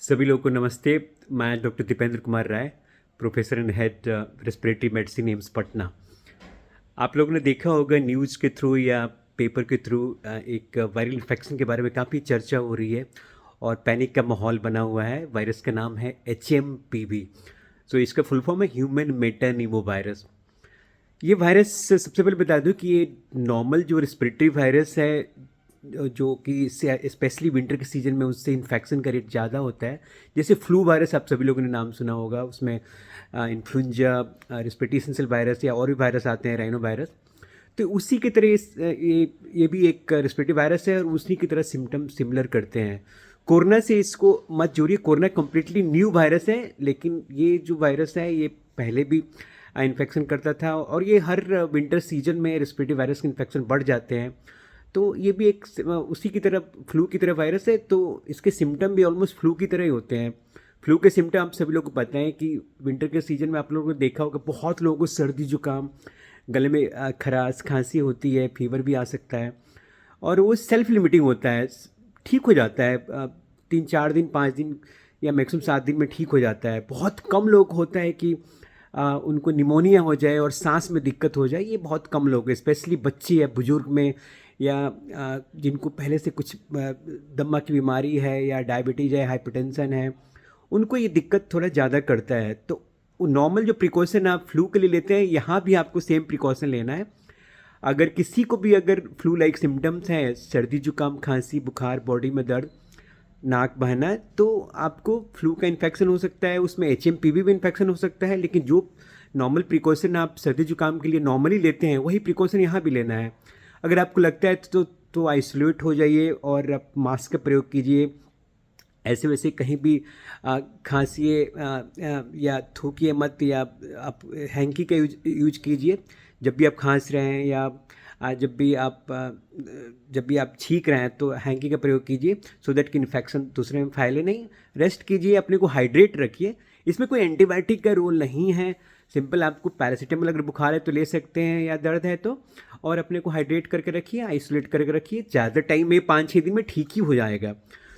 सभी लोगों को नमस्ते। मैं doctor Dipendra Kumar Rai, professor and head respiratory medicine AIIMS Patna. आप लोगों ने देखा होगा न्यूज़ के थ्रू या पेपर के थ्रू एक वायरल इन्फेक्शन के बारे में काफ़ी चर्चा हो रही है और पैनिक का माहौल बना हुआ है। वायरस का नाम है HMPV। सो इसका फुल फॉर्म है ह्यूमन मेटानिमो वायरस। ये वायरस सबसे पहले बता दूं कि ये नॉर्मल जो रेस्पिरेटरी वायरस है, जो कि स्पेशली विंटर के सीजन में उससे इन्फेक्शन का रेट ज़्यादा होता है। जैसे फ्लू वायरस आप सभी लोगों ने नाम सुना होगा, उसमें इन्फ्लुएंजा, रेस्पिरेटरी सिंसिल वायरस या और भी वायरस आते हैं, राइनो वायरस। तो उसी की तरह ये भी एक रेस्पिरेटरी वायरस है और उसी की तरह सिम्टम सिमिलर करते हैं। कोरोना से इसको मत जोड़िए, कोरोना कम्प्लीटली न्यू वायरस है, लेकिन ये जो वायरस है ये पहले भी इन्फेक्शन करता था और ये हर विंटर सीजन में रेस्पिरेटरी वायरस के इन्फेक्शन बढ़ जाते हैं। तो ये भी एक उसी की तरह फ्लू की तरह वायरस है, तो इसके सिम्टम भी ऑलमोस्ट फ्लू की तरह ही होते हैं। फ्लू के सिम्टम आप सभी लोगों को पता है कि विंटर के सीजन में आप लोगों ने देखा होगा बहुत लोगों को सर्दी जुकाम, गले में खराश खांसी होती है, फीवर भी आ सकता है और वो सेल्फ लिमिटिंग होता है, ठीक हो जाता है 3-4 दिन 5 दिन या मैक्सिमम 7 दिन में ठीक हो जाता है। बहुत कम लोग होता है कि उनको निमोनिया हो जाए और सांस में दिक्कत हो जाए, ये बहुत कम लोग हैं। स्पेशली बच्चे या बुजुर्ग में या जिनको पहले से कुछ दमा की बीमारी है या डायबिटीज़ है, हाइपरटेंशन है, उनको ये दिक्कत थोड़ा ज़्यादा करता है। तो नॉर्मल जो प्रिकॉशन आप फ्लू के लिए लेते हैं, यहाँ भी आपको सेम प्रिकॉशन लेना है। अगर किसी को भी अगर फ्लू लाइक सिम्टम्स हैं, सर्दी जुकाम खांसी बुखार, बॉडी में दर्द, नाक बहना है, तो आपको फ्लू का इन्फेक्शन हो सकता है, उसमें HMPV भी इन्फेक्शन हो सकता है। लेकिन जो नॉर्मल प्रिकॉशन आप सर्दी जुकाम के लिए नॉर्मली लेते हैं, वही प्रिकॉशन यहाँ भी लेना है। अगर आपको लगता है तो आइसोलेट हो जाइए और आप मास्क का प्रयोग कीजिए। ऐसे वैसे कहीं भी खांसिए या थूकिए मत, या आप हैंकी का यूज कीजिए जब भी आप खांस रहे हैं, या जब भी आप छींक रहे हैं तो हैंकी का प्रयोग कीजिए, सो दैट कि इन्फेक्शन दूसरे में फैले नहीं। रेस्ट कीजिए, अपने को हाइड्रेट रखिए। इसमें कोई एंटीबायोटिक का रोल नहीं है। सिंपल आपको पैरासीटामोल अगर बुखार है तो ले सकते हैं या दर्द है तो, और अपने को हाइड्रेट करके रखिए, आइसोलेट करके रखिए। ज़्यादा टाइम में 5-6 दिन में ठीक ही हो जाएगा,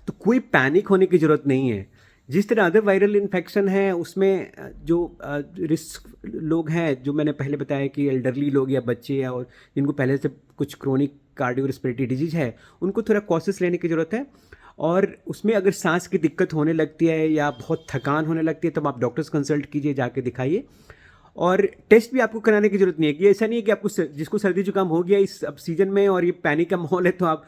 तो कोई पैनिक होने की ज़रूरत नहीं है। जिस तरह अदर वायरल इन्फेक्शन है उसमें जो रिस्क लोग हैं, जो मैंने पहले बताया कि एल्डरली लोग या बच्चे या और जिनको पहले से कुछ क्रोनिक कार्डियो रेस्पिरेटरी डिजीज है, उनको थोड़ा कॉशियस लेने की ज़रूरत है। और उसमें अगर सांस की दिक्कत होने लगती है या बहुत थकान होने लगती है, तब आप डॉक्टर्स कंसल्ट कीजिए, जाके दिखाइए। और टेस्ट भी आपको कराने की ज़रूरत नहीं है कि ऐसा नहीं है कि आपको जिसको सर्दी जुकाम हो गया इस अब सीज़न में और ये पैनिक का माहौल है, तो आप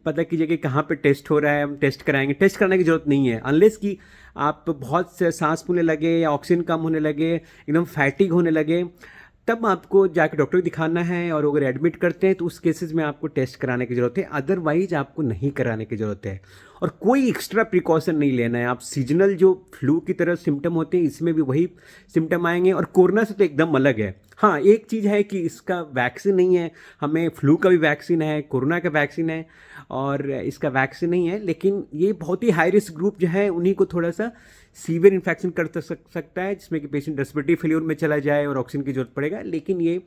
पता कीजिए कि कहाँ पे टेस्ट हो रहा है, हम टेस्ट कराएंगे। टेस्ट कराने की ज़रूरत नहीं है अनलेस कि आप बहुत से सांस फूलने लगे या ऑक्सीजन कम होने लगे, एकदम फैटिग होने लगे, तब आपको जाके डॉक्टर को दिखाना है। और अगर एडमिट करते हैं तो उस केसेस में आपको टेस्ट कराने की ज़रूरत है, अदरवाइज आपको नहीं कराने की ज़रूरत है। और कोई एक्स्ट्रा प्रिकॉशन नहीं लेना है। आप सीजनल जो फ्लू की तरह सिम्टम होते हैं, इसमें भी वही सिम्टम आएंगे और कोरोना से तो एकदम अलग है। हाँ, एक चीज़ है कि इसका वैक्सीन नहीं है। हमें फ्लू का भी वैक्सीन है, कोरोना का वैक्सीन है और इसका वैक्सीन नहीं है। लेकिन ये बहुत ही हाई रिस्क ग्रुप जो है, उन्हीं को थोड़ा सा सीवियर इन्फेक्शन कर सकता है, जिसमें कि पेशेंट रेस्पिरेटरी फेलियर में चला जाए और ऑक्सीजन की जरूरत पड़ेगा। लेकिन ये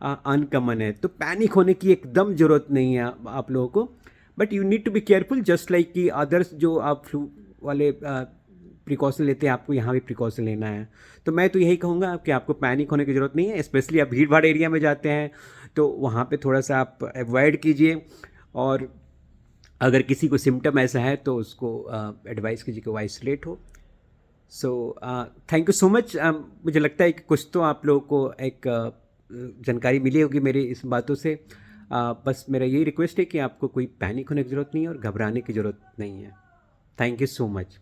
अनकॉमन है, तो पैनिक होने की एकदम ज़रूरत नहीं है आप लोगों को। But you need to be careful, just like कि अदर्स जो आप फ्लू वाले प्रिकॉशन लेते हैं, आपको यहाँ भी प्रिकॉशन लेना है। तो मैं तो यही कहूँगा कि आपको पैनिक होने की ज़रूरत नहीं है। स्पेशली आप भीड़ भाड़ एरिया में जाते हैं तो वहाँ पे थोड़ा सा आप अवॉइड कीजिए। और अगर किसी को सिम्टम ऐसा है तो उसको एडवाइस कीजिए कि वो आइसोलेट हो। So thank you so much. मुझे लगता है कि कुछ तो आप लोगों को एक जानकारी मिली होगी मेरी इस बातों से। बस मेरा यही रिक्वेस्ट है कि आपको कोई पैनिक होने की ज़रूरत नहीं है और घबराने की ज़रूरत नहीं है। Thank you so much.